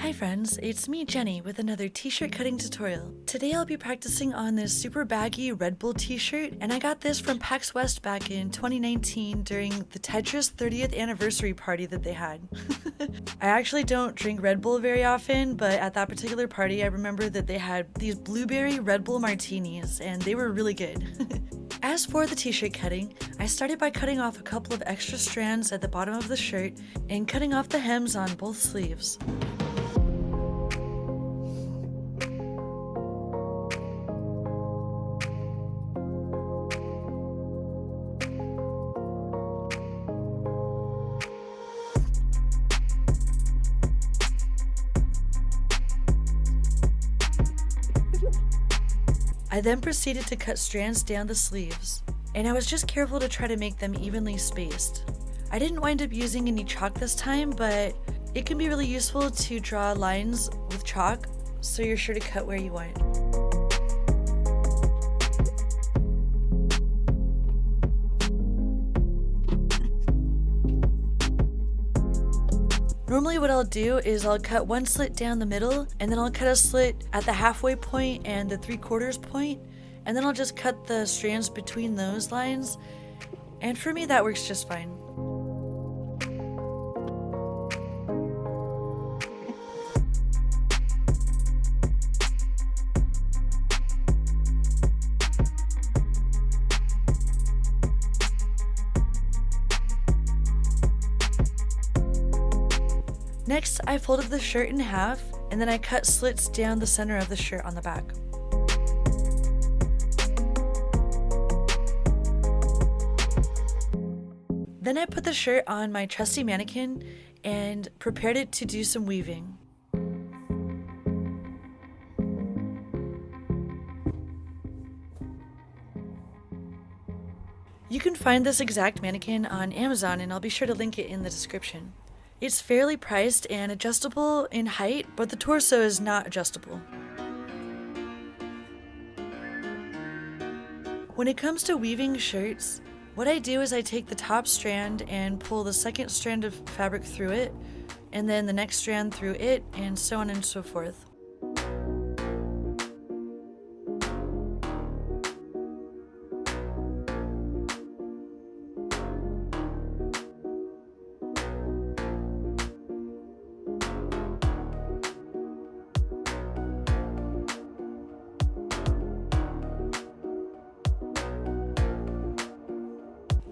Hi friends, it's me Jenny with another t-shirt cutting tutorial. Today I'll be practicing on this super baggy Redbull t-shirt, and I got this from PAX West back in 2019 during the Tetris 30th anniversary party that they had. I actually don't drink Red Bull very often, but at that particular party I remember that they had these blueberry Red Bull martinis and they were really good. As for the t-shirt cutting, I started by cutting off a couple of extra strands at the bottom of the shirt and cutting off the hems on both sleeves. I then proceeded to cut strands down the sleeves, and I was just careful to try to make them evenly spaced. I didn't wind up using any chalk this time, but it can be really useful to draw lines with chalk so you're sure to cut where you want. Normally what I'll do is I'll cut one slit down the middle, and then I'll cut a slit at the halfway point and the 3/4 point, and then I'll just cut the strands between those lines, and for me that works just fine. Next, I folded the shirt in half, and then I cut slits down the center of the shirt on the back. Then I put the shirt on my trusty mannequin and prepared it to do some weaving. You can find this exact mannequin on Amazon, and I'll be sure to link it in the description. It's fairly priced and adjustable in height, but the torso is not adjustable. When it comes to weaving shirts, what I do is I take the top strand and pull the second strand of fabric through it, and then the next strand through it, and so on and so forth.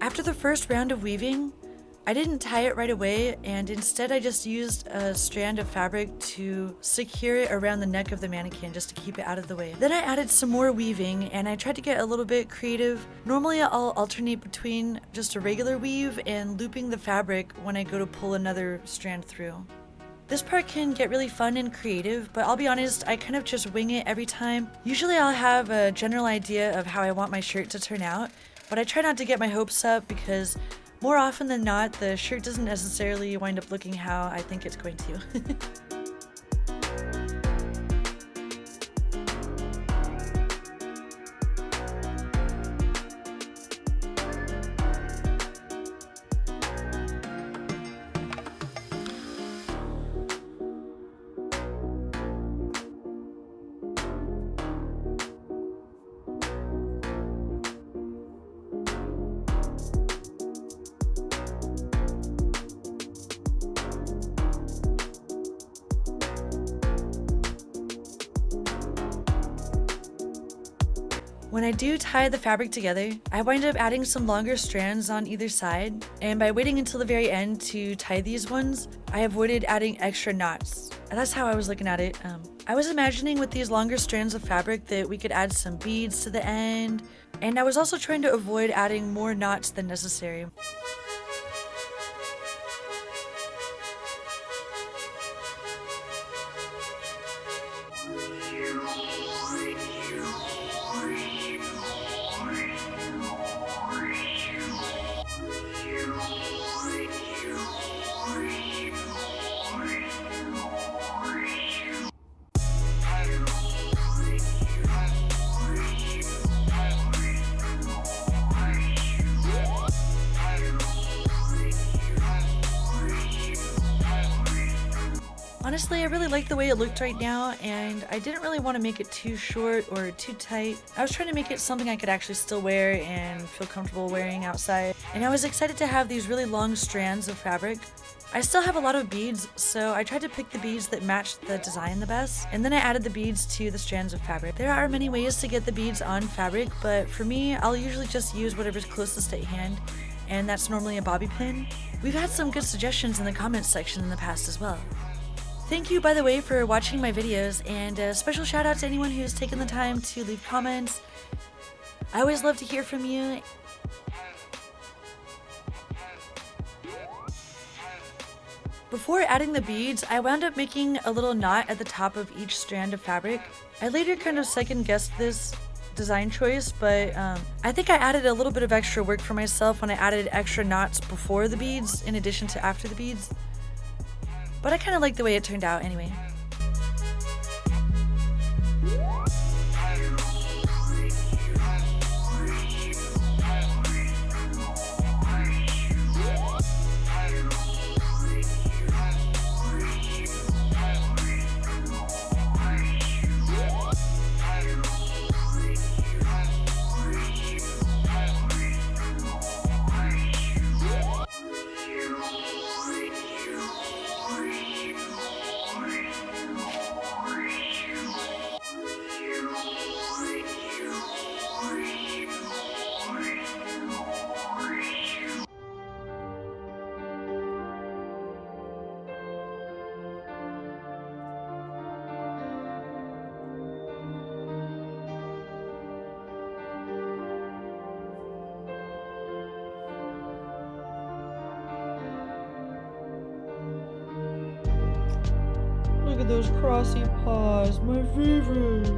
After the first round of weaving, I didn't tie it right away, and instead I just used a strand of fabric to secure it around the neck of the mannequin just to keep it out of the way. Then I added some more weaving, and I tried to get a little bit creative. Normally I'll alternate between just a regular weave and looping the fabric when I go to pull another strand through. This part can get really fun and creative, but I'll be honest, I kind of just wing it every time. Usually I'll have a general idea of how I want my shirt to turn out, but I try not to get my hopes up because more often than not, the shirt doesn't necessarily wind up looking how I think it's going to. When I do tie the fabric together, I wind up adding some longer strands on either side, and by waiting until the very end to tie these ones, I avoided adding extra knots. And that's how I was looking at it. I was imagining with these longer strands of fabric that we could add some beads to the end, and I was also trying to avoid adding more knots than necessary. Honestly, I really like the way it looked right now, and I didn't really want to make it too short or too tight. I was trying to make it something I could actually still wear and feel comfortable wearing outside. And I was excited to have these really long strands of fabric. I still have a lot of beads, so I tried to pick the beads that matched the design the best, and then I added the beads to the strands of fabric. There are many ways to get the beads on fabric, but for me, I'll usually just use whatever's closest at hand, and that's normally a bobby pin. We've had some good suggestions in the comments section in the past as well. Thank you, by the way, for watching my videos, and a special shout out to anyone who's taken the time to leave comments. I always love to hear from you. Before adding the beads, I wound up making a little knot at the top of each strand of fabric. I later kind of second guessed this design choice, but I think I added a little bit of extra work for myself when I added extra knots before the beads in addition to after the beads. But I kind of like the way it turned out anyway. Look at those crossy paws, my favorite.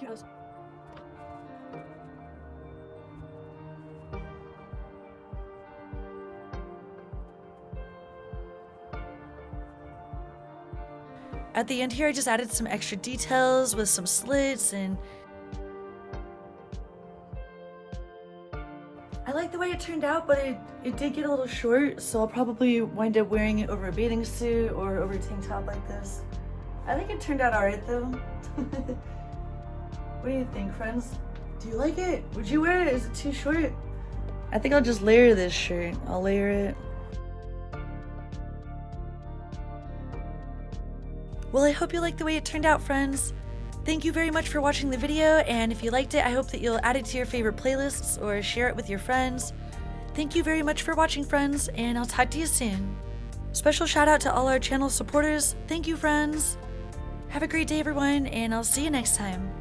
Yes. At the end here, I just added some extra details with some slits, and I like the way it turned out, but it did get a little short, so I'll probably wind up wearing it over a bathing suit or over a tank top like this. I think it turned out alright though. What do you think, friends? Do you like it? Would you wear it? Is it too short? I think I'll just layer this shirt. I'll layer it. Well, I hope you like the way it turned out, friends. Thank you very much for watching the video, and if you liked it, I hope that you'll add it to your favorite playlists or share it with your friends. Thank you very much for watching, friends, and I'll talk to you soon. Special shout out to all our channel supporters. Thank you, friends. Have a great day, everyone, and I'll see you next time.